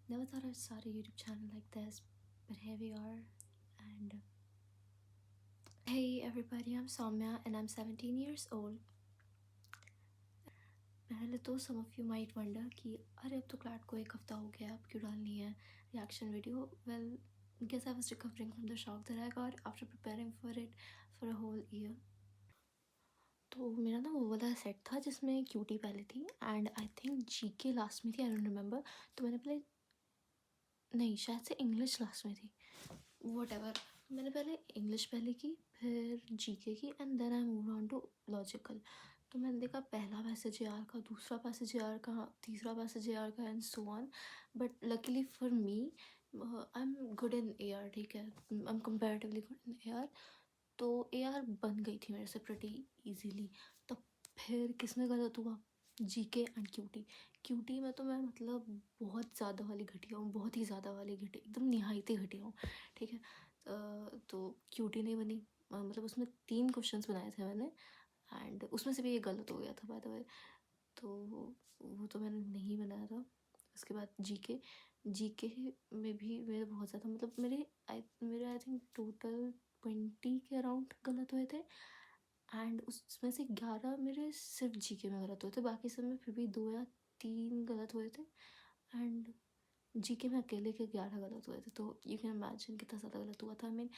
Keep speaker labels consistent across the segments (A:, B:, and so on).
A: Never thought I'd start a YouTube channel like this, but here we are. And hey everybody, I'm Soumya and I'm 17 years old. पहले तो some of you might wonder कि अरे अब तो CLAT को एक हफ्ता हो गया, अब क्यों डालनी है reaction video? Well, guess I was recovering from the shock that I got after preparing for it for a whole year. तो मेरा ना वो वाला सेट था जिसमें क्यूटी पहले थी and I think GK last में थी, आई डोंट रिमेंबर. तो मैंने पहले नहीं, शायद से इंग्लिश लास्ट में थी, वट. मैंने पहले इंग्लिश पहले की, फिर जीके की and then I move on to logical. तो मैंने देखा पहला पैसेज ए आर का, दूसरा पैसेज ए आर का, तीसरा पैसेज ए आर का and so on. But luckily for me I am good in A R, ठीक है, I am comparatively good in A R. तो ए आर बन गई थी मेरे से प्रटी ईजीली. तब फिर किस में गलत हुआ? GK and cutie. क्यूटी में तो मैं मतलब बहुत ज़्यादा वाली घटिया हूँ, बहुत ही ज़्यादा वाली घटी, एकदम निहायती घटिया हूँ, ठीक है. तो क्यूटी नहीं बनी. मतलब उसमें 3 क्वेश्चंस बनाए थे मैंने एंड उसमें से भी एक गलत हो गया था बाय द वे. तो वो तो मैंने नहीं बनाया था. उसके बाद जीके. जीके में भी मेरे बहुत ज़्यादा, मतलब मेरे आई थिंक टोटल 20 के अराउंड गलत हुए थे एंड उसमें से 11 मेरे सिर्फ जीके में गलत हुए थे, बाकी सब में फिर भी 2 या 3 गलत हुए थे एंड जीके में अकेले के 11 गलत हुए थे. तो यू कैन इमेजिन कितना ज़्यादा गलत हुआ था. आई मीन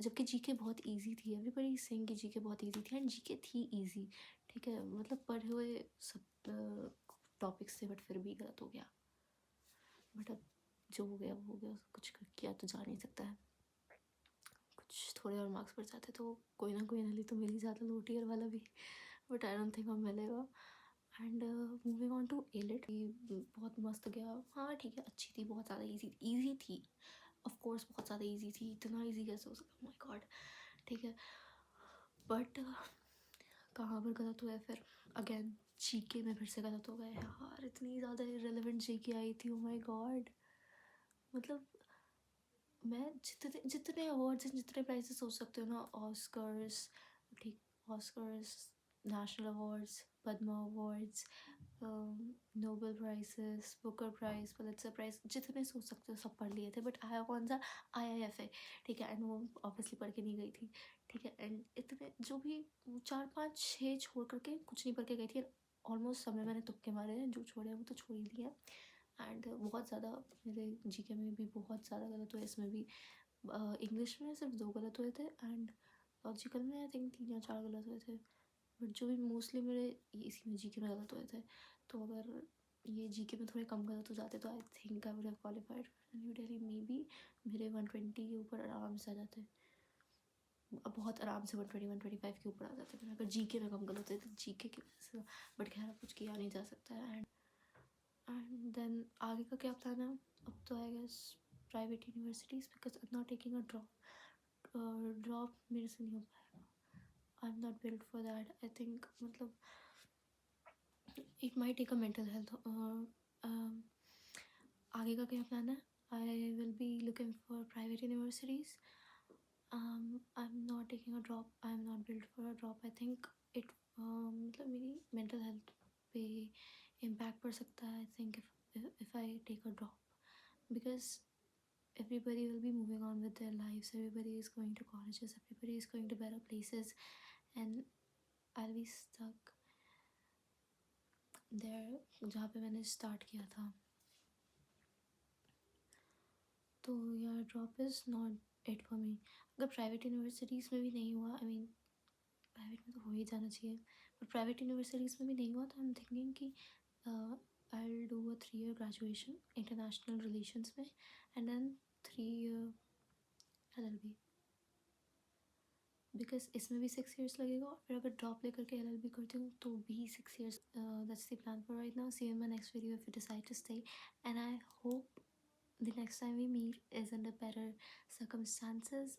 A: जबकि जीके बहुत इजी थी, एवरीबडी सेइंग कि जीके बहुत इजी थी एंड जीके थी इजी, ठीक है, मतलब पढ़े हुए सब टॉपिक्स थे, बट फिर भी गलत हो गया. बट अब जो हो गया वो हो गया, कुछ किया तो जा नहीं सकता है. कुछ थोड़े और मार्क्स बढ़ जाते तो कोई ना कोई नली तो मिल ही जाता, लो टीयर वाला भी, बट आई डोंट थिंक अब मिलेगा. And moving on to elite. बहुत मस्त गया, हाँ ठीक है, अच्छी थी, बहुत ज़्यादा ईजी थी, ऑफ कोर्स बहुत ज़्यादा ईजी थी, इतना ईजी कैसे हो सकता, माय गॉड, ठीक है. बट कहाँ पर गलत हुआ है फिर? अगेन जीके में फिर से गलत हो गए यार. इतनी ज़्यादा इरेलेवेंट जीके आई थी, ओ माय गॉड. मतलब मैं जितने जितने अवार्ड्स हैं, जितने प्राइजेस हो सकते हो ना, ऑस्कर्स, ठीक, Oscars, national awards, Padma awards, Nobel prizes, Booker prize, Pulitzer prize, जितने सोच सकते हो सब पढ़ लिए थे. बट आया कौन सा? IIFA, ठीक है, एंड वो ऑब्वियसली पढ़ के नहीं गई थी, ठीक है. एंड इतने जो भी 4 5 6 छोड़ करके कुछ नहीं पढ़ के गई थी. ऑलमोस्ट सब में मैंने तुक्के मारे हैं, जो छोड़े हैं वो तो छोड़ ही दिए. एंड बहुत ज़्यादा मेरे जीके में भी बहुत ज़्यादा गलत हुए. इसमें भी इंग्लिश में सिर्फ 2 गलत हुए थे एंड लॉजिकल में आई थिंक 3 या 4 गलत हुए थे. बट जो भी मोस्टली मेरे इसी में जीके में गलत हुए थे. तो अगर ये जीके में थोड़े कम गलत हो जाते तो I think I would have qualified for new Delhi. May be मेरे 120 के ऊपर आराम से आ जाते, अब बहुत आराम से 120 125 के ऊपर आ जाते हैं अगर जीके में कम गलत होते तो जीके की वजह से. बट खैर कुछ किया नहीं जा सकता है. एंड देन आगे का क्या प्लान है? अब तो I guess private universities, because I am not taking a drop. Drop मेरे से नहीं हो पाएगा, I am not build for that. I think मतलब it my take a mental health. आगे का क्या प्लान है? I will be looking for private universities. I am not taking a drop, I am not build for a drop. I think it मतलब मेरी mental health पे impact पड़ सकता है. I think if I take a drop, because everybody will be moving on with their lives, everybody is going to colleges, everybody is going to better places, and I'll be stuck there जहाँ पे मैंने start किया था. तो यार drop is not it for me. अगर private universities में भी नहीं हुआ, आई मीन प्राइवेट में तो हो ही जाना चाहिए, बट प्राइवेट यूनिवर्सिटीज़ में भी नहीं हुआ तो आई एम थिंकिंग कि I will do a 3 year graduation international relations में and then 3 year LLB, because इसमें भी 6 years लगेगा और फिर अगर ड्रॉप लेकर के LLB करती हूँ तो भी 6 years. That's the plan for right now. See in my next video if you decide to stay and I hope the next time we meet is under better circumstances